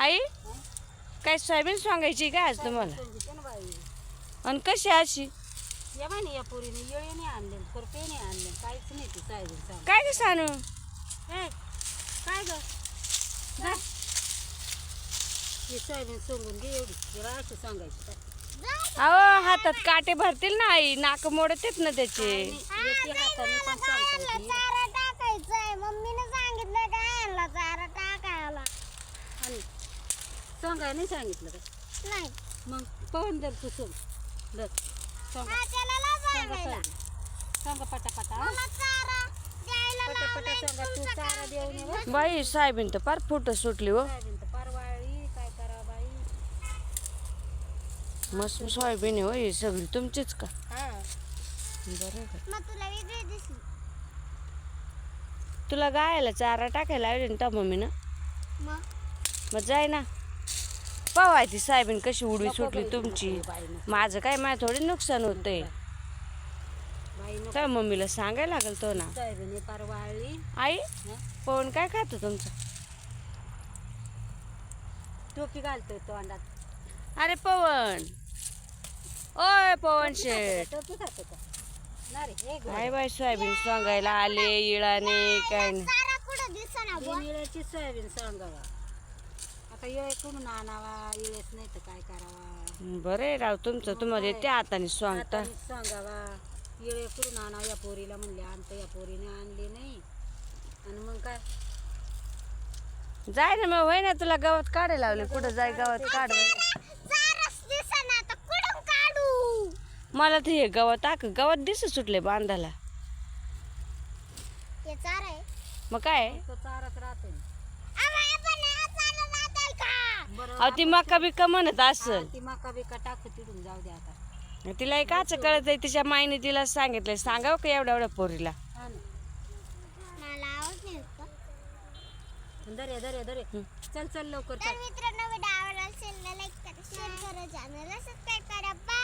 आई काय सोयाबीन सांगायची काय आज तुम्हाला? आणि कशी अशी या बाई या पोरीने येळे नाही आणले, खुरपे नाही आणले, काहीच नाही ती सोयाबीन सांग. काय ग सानू? ए काय ग जा. ही सोयाबीन सोंगून घे एवढी, जरा असं सांगायची काय. अहो हातात काटे भरतील ना आई, नाक मोडतेत ना त्याचे. याची हाताने पण सांगता येते. चारा टाकायचंय, मम्मीने सांगितलं काय आणला चारा टाकायला. आणि सांगाय नाही सांगितलं का? नाही मग पवन जर तू सोंग दर सांगा त्याला सांगा सांगायला सांगा पटापटा मला चारा द्यायला पटापटा सांगा. तू चारा देऊन ये बरं. बाई सोयाबीन तर फार फुट सुटली हो. सोयाबीन तर परवाळी काय करा बाई. मस्त सोयाबीन आहे हो, ही सगळी तुमचीच का? हा बरं का. मग तुला वेगळी दिसली. तुला गायला चारा टाकायला लावले ना मम्मीनं, मग मग जाय ना. पावाय ती सोयाबीन कशी उडवी सुटली तुमची. माझं काय माझं थोडी नुकसान होतंय. बाई नको. काय मम्मीला सांगायला लागल तो ना. सोयाबीन परवाळी. आई पवन काय खातो तुमचं? टोपी घालतोय तोंडात. अरे पवन, ओय पवन शेठ, टोपी खातो का ना रे. हे काय बाई सोयाबीन सांगायला आले इळाने काय नाही. चारा कुठं दिसना बुवा. निळ्याची सोयाबीन सांगावा. आता ये कुठून आणावा, येळेच नाही तर काय करावा. बरे राव तुमचं, तुम्हाला येते हाताने सांगता. हातानेच सांगावा. येळे कुठून आणावा. या पोरीला म्हणले आणतं, या पोरीने आणले नाही. आणि मग काय जाय ना मग, होय ना तुला गवत काढायला लावले. कुठं जाय गवत काढ बाई. चाराच दिसना तर कुठून काढू. मला तर हे गवत दिसत सुटले बांधाला. हे चारा आहे. मग काय तो चाराच राहते. आपण हा चारा राहतोय का? बरं अहो ती मका बिका म्हणत असल. ती मका बिका टाकू तिडून जाऊ दे आता. तिला एक काच कळत आहे, तिच्या माईने तिला सांगितलंय सांगाव का एवढ्या एवढ्या पोरीला. हा ना. मला आवाज नाही येत का? दरे दरे दरे चल चल लवकर तर चल. मित्रांनो, व्हिडिओ आवडला असेल तर लाईक करा, शेअर करा, चॅनलला सबस्क्राईब करा. बाय.